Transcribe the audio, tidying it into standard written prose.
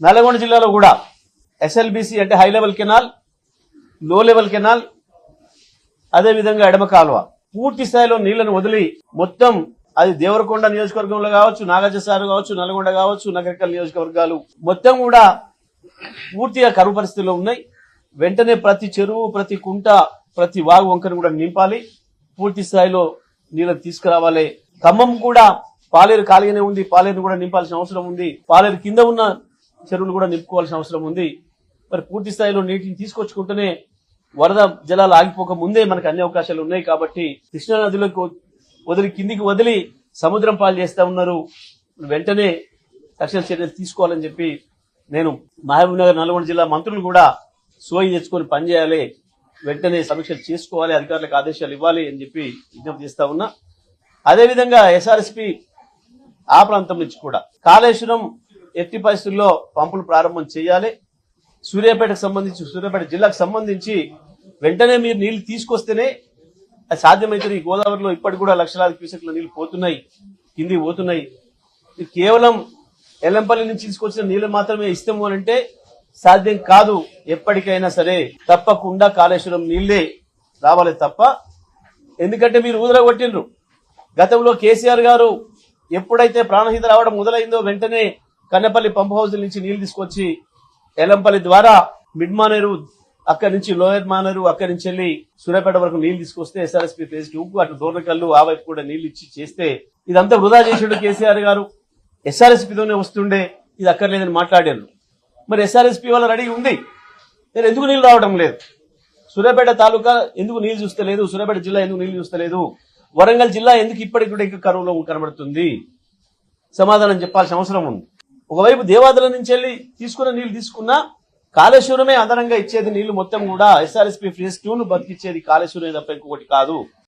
నల్గొండ జిల్లాలో కూడా ఎస్ఎల్బిసి అంటే హై లెవెల్ కెనాల్, లో లెవెల్ కెనాల్, అదేవిధంగా ఎడమ కాలువ పూర్తి స్థాయిలో నీళ్లను వదిలి మొత్తం అది దేవరకొండ నియోజకవర్గంలో కావచ్చు, నాగార్జునసాగర్ కావచ్చు, నల్గొండ కావచ్చు, నగరికల్ నియోజకవర్గాలు మొత్తం కూడా పూర్తిగా కరువు పరిస్థితుల్లో ఉన్నాయి. వెంటనే ప్రతి చెరువు, ప్రతి కుంట, ప్రతి వాగు వంకను కూడా నింపాలి. పూర్తి స్థాయిలో నీళ్ళని తీసుకురావాలి. ఖమ్మం కూడా పాలేరు ఖాళీగానే ఉంది, పాలేరును కూడా నింపాల్సిన అవసరం ఉంది. పాలేరు కింద ఉన్న చెరువులు కూడా నింపుకోవాల్సిన అవసరం ఉంది. మరి పూర్తి స్థాయిలో నీటిని తీసుకొచ్చుకుంటూనే వరద జలాలు ఆగిపోక ముందే మనకు అన్ని అవకాశాలు ఉన్నాయి. కాబట్టి కృష్ణా నదిలోకి వదిలి కిందికి వదిలి సముద్రం పాలు చేస్తా ఉన్నారు. వెంటనే తక్షణ చర్యలు తీసుకోవాలని చెప్పి నేను మహబూబ్ నగర్, నల్గొండ జిల్లా మంత్రులు కూడా సోయి తెచ్చుకొని పనిచేయాలి, వెంటనే సమీక్షలు చేసుకోవాలి, అధికారులకు ఆదేశాలు ఇవ్వాలి అని చెప్పి విజ్ఞప్తి చేస్తా ఉన్నా. అదేవిధంగా ఎస్ఆర్ఎస్పీ ఆ ప్రాంతం నుంచి కూడా కాళేశ్వరం ఎట్టి పరిస్థితుల్లో పంపులు ప్రారంభం చేయాలి. సూర్యాపేటకు సంబంధించి, సూర్యాపేట జిల్లాకు సంబంధించి వెంటనే మీరు నీళ్లు తీసుకొస్తేనే అది సాధ్యమైతే. ఈ గోదావరిలో ఇప్పటికి కూడా లక్షలాది క్యూసెక్ల నీళ్లు పోతున్నాయి, కిందికి పోతున్నాయి. కేవలం ఎల్లంపల్లి నుంచి తీసుకొచ్చిన నీళ్లు మాత్రమే ఇస్తాము అంటే సాధ్యం కాదు. ఎప్పటికైనా సరే తప్పకుండా కాళేశ్వరం నీళ్లే రావాలి తప్ప. ఎందుకంటే మీరు ఊదరగొట్టిండ్రు. గతంలో కేసీఆర్ గారు ఎప్పుడైతే ప్రాణహిత రావడం మొదలైందో వెంటనే కన్నపల్లి పంప్ హౌస్ నుంచి నీళ్లు తీసుకొచ్చి ఎల్లంపల్లి ద్వారా మిడ్ మానేరు, అక్కడి నుంచి లోయర్ మానేరు, అక్కడి నుంచి వెళ్లి సూర్యాపేట వరకు నీళ్లు తీసుకొస్తే ఎస్ఆర్ఎస్పీ ఫేజ్ 2 అటు దోర్నకల్లు ఆ వైపు కూడా నీళ్లు ఇచ్చి చేస్తే ఇదంతా వృధా చేసాడు కేసీఆర్ గారు. ఎస్ఆర్ఎస్పీతోనే వస్తుండే, ఇది అక్కర్లేదని మాట్లాడారు. మరి ఎస్ఆర్ఎస్పీ వల్ల రెడీ ఉంది, నేను ఎందుకు నీళ్లు రావడం లేదు? సూర్యాపేట తాలూకా ఎందుకు నీళ్లు చూస్తలేదు? సూర్యాపేట జిల్లా ఎందుకు నీళ్లు చూస్తలేదు? వరంగల్ జిల్లా ఎందుకు ఇప్పటికి కూడా ఇంకా కరువులో కనబడుతుంది? సమాధానం చెప్పాల్సిన అవసరం ఉంది. ఒకవైపు దేవాదుల నుంచి వెళ్లి తీసుకున్న నీళ్లు తీసుకున్నా కాళేశ్వరమే అదనంగా ఇచ్చేది నీళ్లు మొత్తం కూడా. ఎస్ఆర్ఎస్పీ ఫేజ్ 2 బతికిచ్చేది కాళేశ్వరమే తప్ప ఇంకొకటి కాదు.